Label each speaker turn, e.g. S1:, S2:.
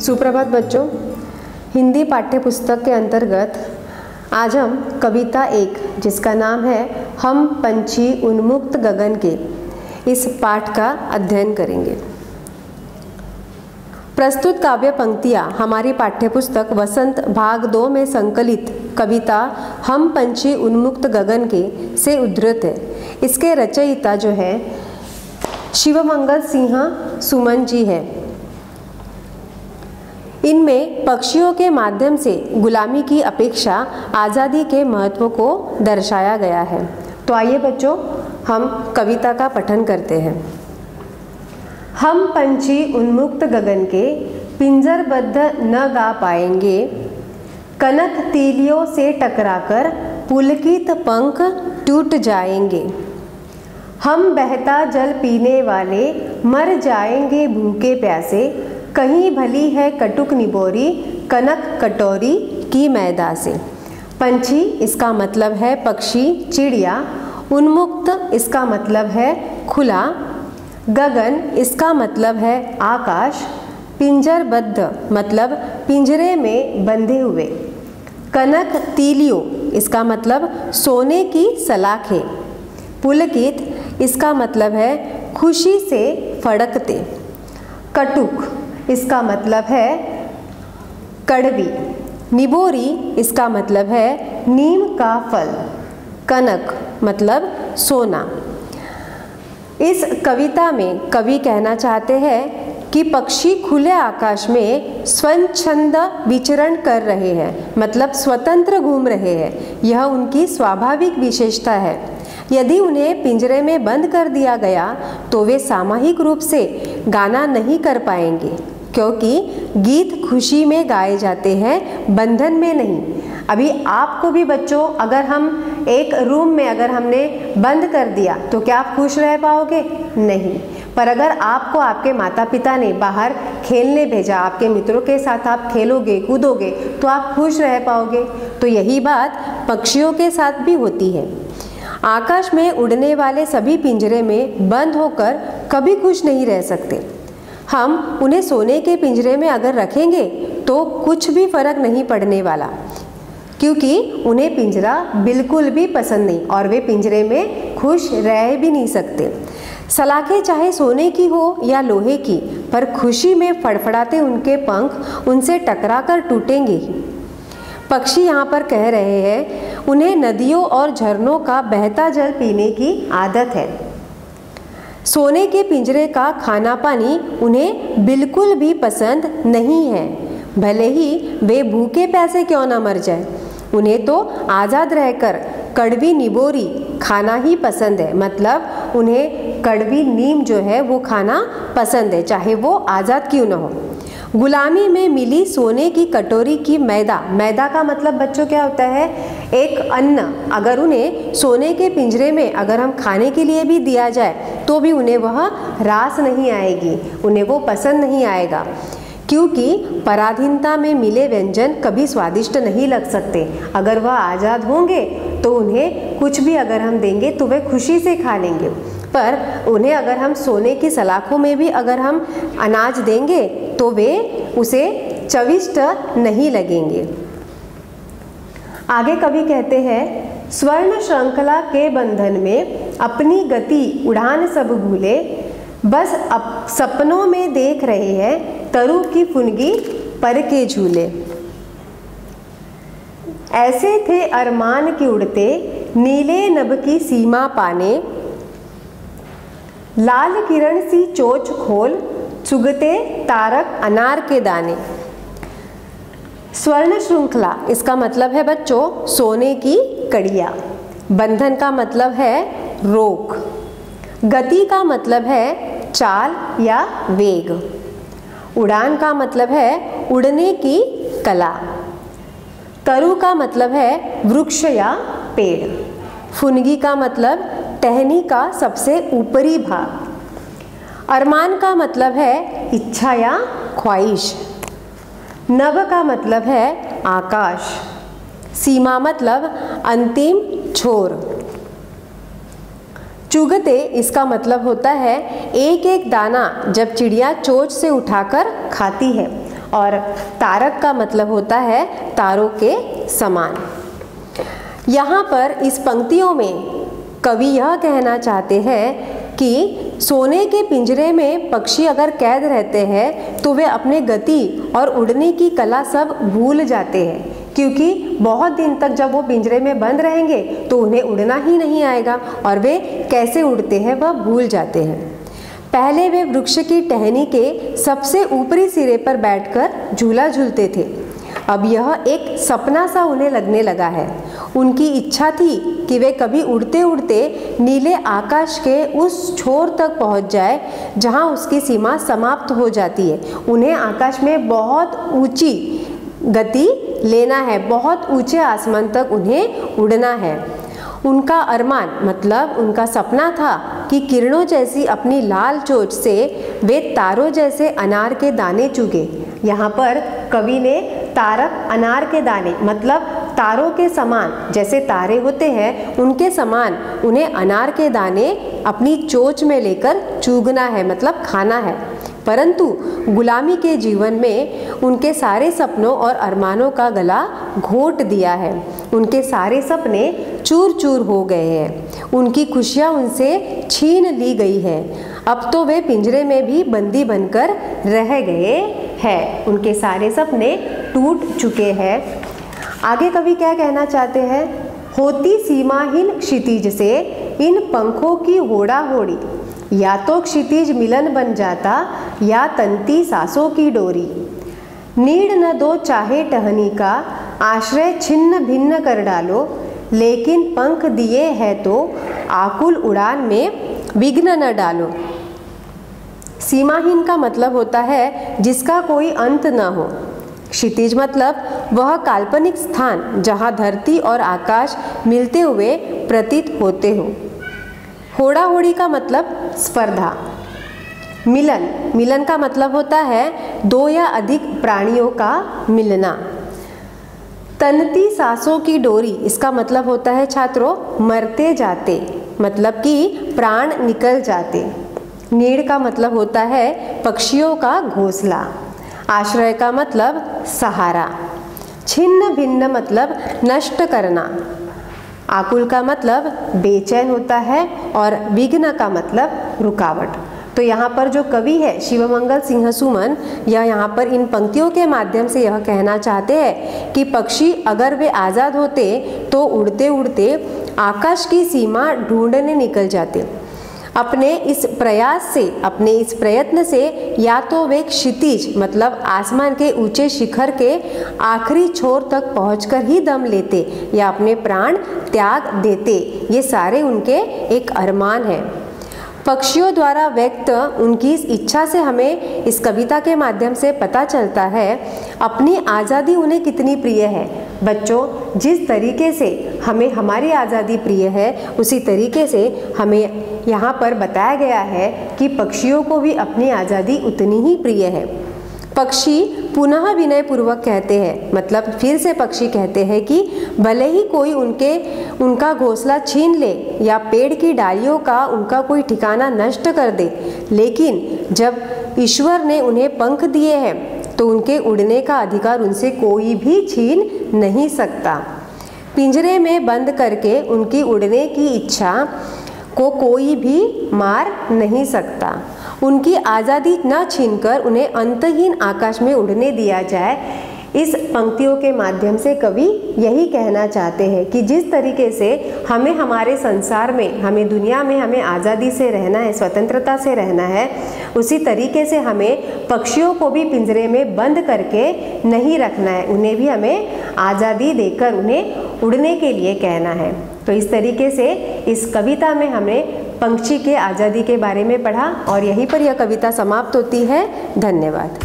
S1: सुप्रभात बच्चों, हिंदी पाठ्य पुस्तक के अंतर्गत आज हम कविता 1 जिसका नाम है हम पंछी उन्मुक्त गगन के, इस पाठ का अध्ययन करेंगे। प्रस्तुत काव्य पंक्तियाँ हमारी पाठ्य पुस्तक वसंत भाग 2 में संकलित कविता हम पंछी उन्मुक्त गगन के से उद्धृत है। इसके रचयिता जो है शिवमंगल सिंह सुमन जी है। इनमें पक्षियों के माध्यम से गुलामी की अपेक्षा आज़ादी के महत्व को दर्शाया गया है। तो आइए बच्चों, हम कविता का पठन करते हैं। हम पंछी उन्मुक्त गगन के पिंजरबद्ध न गा पाएंगे, कनक तीलियों से टकराकर पुलकित पंख टूट जाएंगे। हम बहता जल पीने वाले मर जाएंगे भूखे प्यासे, कहीं भली है कटुक निबोरी कनक कटोरी की मैदा से। पंछी इसका मतलब है पक्षी, चिड़िया। उन्मुक्त इसका मतलब है खुला। गगन इसका मतलब है आकाश। पिंजरबद्ध मतलब पिंजरे में बंधे हुए। कनक तीलियों इसका मतलब सोने की सलाखें। पुलकित इसका मतलब है खुशी से फड़कते। कटुक इसका मतलब है कड़वी। निबोरी इसका मतलब है नीम का फल। कनक मतलब सोना। इस कविता में कवि कहना चाहते हैं कि पक्षी खुले आकाश में स्वच्छंद विचरण कर रहे हैं, मतलब स्वतंत्र घूम रहे हैं। यह उनकी स्वाभाविक विशेषता है। यदि उन्हें पिंजरे में बंद कर दिया गया तो वे सामूहिक रूप से गाना नहीं कर पाएंगे, क्योंकि गीत खुशी में गाए जाते हैं, बंधन में नहीं। अभी आपको भी बच्चों, अगर हम एक रूम में अगर हमने बंद कर दिया तो क्या आप खुश रह पाओगे? नहीं। पर अगर आपको आपके माता पिता ने बाहर खेलने भेजा, आपके मित्रों के साथ आप खेलोगे कूदोगे तो आप खुश रह पाओगे। तो यही बात पक्षियों के साथ भी होती है। आकाश में उड़ने वाले सभी पिंजरे में बंद होकर कभी खुश नहीं रह सकते। हम उन्हें सोने के पिंजरे में अगर रखेंगे तो कुछ भी फर्क नहीं पड़ने वाला, क्योंकि उन्हें पिंजरा बिल्कुल भी पसंद नहीं और वे पिंजरे में खुश रह भी नहीं सकते। सलाखें चाहे सोने की हो या लोहे की, पर खुशी में फड़फड़ाते उनके पंख उनसे टकराकर टूटेंगे ही। पक्षी यहाँ पर कह रहे हैं उन्हें नदियों और झरनों का बहता जल पीने की आदत है। सोने के पिंजरे का खाना पानी उन्हें बिल्कुल भी पसंद नहीं है, भले ही वे भूखे प्यासे क्यों ना मर जाए। उन्हें तो आज़ाद रहकर कड़वी निबोरी खाना ही पसंद है, मतलब उन्हें कड़वी नीम जो है वो खाना पसंद है, चाहे वो आज़ाद क्यों ना हो। गुलामी में मिली सोने की कटोरी की मैदा। मैदा का मतलब बच्चों क्या होता है? एक अन्न। अगर उन्हें सोने के पिंजरे में अगर हम खाने के लिए भी दिया जाए तो भी उन्हें वह रास नहीं आएगी, उन्हें वो पसंद नहीं आएगा, क्योंकि पराधीनता में मिले व्यंजन कभी स्वादिष्ट नहीं लग सकते। अगर वह आज़ाद होंगे तो उन्हें कुछ भी अगर हम देंगे तो वे खुशी से खा लेंगे, पर उन्हें अगर हम सोने की सलाखों में भी अगर हम अनाज देंगे तो वे उसे चविष्ट नहीं लगेंगे। आगे कवि कहते हैं स्वर्ण श्रृंखला के बंधन में अपनी गति उड़ान सब भूले, बस सपनों में देख रहे हैं तरु की फुनगी पर के झूले। ऐसे थे अरमान की उड़ते नीले नभ की सीमा पाने, लाल किरण सी चोच खोल चुगते तारक अनार के दाने। स्वर्ण श्रृंखला इसका मतलब है बच्चों सोने की कड़िया। बंधन का मतलब है रोक। गति का मतलब है चाल या वेग। उड़ान का मतलब है उड़ने की कला। तरु का मतलब है वृक्ष या पेड़। फुनगी का मतलब टहनी का सबसे ऊपरी भाग। अरमान का मतलब है इच्छा या ख्वाहिश। नभ का मतलब है आकाश। सीमा मतलब अंतिम छोर। चुगते इसका मतलब होता है एक एक दाना जब चिड़िया चोंच से उठाकर खाती है, और तारक का मतलब होता है तारों के समान। यहाँ पर इस पंक्तियों में कवि यह कहना चाहते हैं कि सोने के पिंजरे में पक्षी अगर कैद रहते हैं तो वे अपने गति और उड़ने की कला सब भूल जाते हैं, क्योंकि बहुत दिन तक जब वो पिंजरे में बंद रहेंगे तो उन्हें उड़ना ही नहीं आएगा और वे कैसे उड़ते हैं वह भूल जाते हैं। पहले वे वृक्ष की टहनी के सबसे ऊपरी सिरे पर बैठकर झूला झूलते थे, अब यह एक सपना सा उन्हें लगने लगा है। उनकी इच्छा थी कि वे कभी उड़ते उड़ते नीले आकाश के उस छोर तक पहुंच जाए जहां उसकी सीमा समाप्त हो जाती है। उन्हें आकाश में बहुत ऊंची गति लेना है, बहुत ऊंचे आसमान तक उन्हें उड़ना है। उनका अरमान मतलब उनका सपना था कि किरणों जैसी अपनी लाल चोंच से वे तारों जैसे अनार के दाने चुगे। यहाँ पर कवि ने तारक अनार के दाने मतलब तारों के समान, जैसे तारे होते हैं उनके समान उन्हें अनार के दाने अपनी चोंच में लेकर चूगना है, मतलब खाना है। परंतु गुलामी के जीवन में उनके सारे सपनों और अरमानों का गला घोंट दिया है। उनके सारे सपने चूर चूर हो गए हैं, उनकी खुशियाँ उनसे छीन ली गई है। अब तो वे पिंजरे में भी बंदी बनकर रह गए हैं, उनके सारे सपने टूट चुके हैं। आगे कवि क्या कहना चाहते हैं? होती सीमाहीन क्षितिज से इन पंखों की होड़ा होड़ी, या तो क्षितिज मिलन बन जाता या तंती सांसों की डोरी। नीड़ न दो चाहे टहनी का, आश्रय छिन्न भिन्न कर डालो, लेकिन पंख दिए है तो आकुल उड़ान में विघ्न न डालो। सीमाहीन का मतलब होता है जिसका कोई अंत न हो। क्षितिज मतलब वह काल्पनिक स्थान जहाँ धरती और आकाश मिलते हुए प्रतीत होते हो। होड़ा होड़ी का मतलब स्पर्धा। मिलन, मिलन का मतलब होता है दो या अधिक प्राणियों का मिलना। तनती सांसों की डोरी, इसका मतलब होता है छात्रों मरते जाते, मतलब कि प्राण निकल जाते। नीड़ का मतलब होता है पक्षियों का घोंसला। आश्रय का मतलब सहारा। छिन्न भिन्न मतलब नष्ट करना। आकुल का मतलब बेचैन होता है और विघ्न का मतलब रुकावट। तो यहाँ पर जो कवि है शिवमंगल सिंह सुमन, यह यहाँ पर इन पंक्तियों के माध्यम से यह कहना चाहते हैं कि पक्षी अगर वे आज़ाद होते तो उड़ते उड़ते आकाश की सीमा ढूंढने निकल जाते। अपने इस प्रयास से, अपने इस प्रयत्न से या तो वे क्षितिज मतलब आसमान के ऊंचे शिखर के आखिरी छोर तक पहुंचकर ही दम लेते या अपने प्राण त्याग देते। ये सारे उनके एक अरमान है। पक्षियों द्वारा व्यक्त उनकी इस इच्छा से हमें इस कविता के माध्यम से पता चलता है अपनी आज़ादी उन्हें कितनी प्रिय है। बच्चों, जिस तरीके से हमें हमारी आज़ादी प्रिय है उसी तरीके से हमें यहाँ पर बताया गया है कि पक्षियों को भी अपनी आज़ादी उतनी ही प्रिय है। पक्षी पुनः विनय पूर्वक कहते हैं, मतलब फिर से पक्षी कहते हैं कि भले ही कोई उनका घोंसला छीन ले या पेड़ की डालियों का उनका कोई ठिकाना नष्ट कर दे, लेकिन जब ईश्वर ने उन्हें पंख दिए हैं तो उनके उड़ने का अधिकार उनसे कोई भी छीन नहीं सकता। पिंजरे में बंद करके उनकी उड़ने की इच्छा को कोई भी मार नहीं सकता। उनकी आज़ादी न छीनकर उन्हें अंतहीन आकाश में उड़ने दिया जाए। इस पंक्तियों के माध्यम से कवि यही कहना चाहते हैं कि जिस तरीके से हमें हमारे संसार में, हमें दुनिया में हमें आज़ादी से रहना है, स्वतंत्रता से रहना है, उसी तरीके से हमें पक्षियों को भी पिंजरे में बंद करके नहीं रखना है। उन्हें भी हमें आज़ादी देकर उन्हें उड़ने के लिए कहना है। तो इस तरीके से इस कविता में हमें पक्षी के आज़ादी के बारे में पढ़ा और यहीं पर यह कविता समाप्त होती है। धन्यवाद।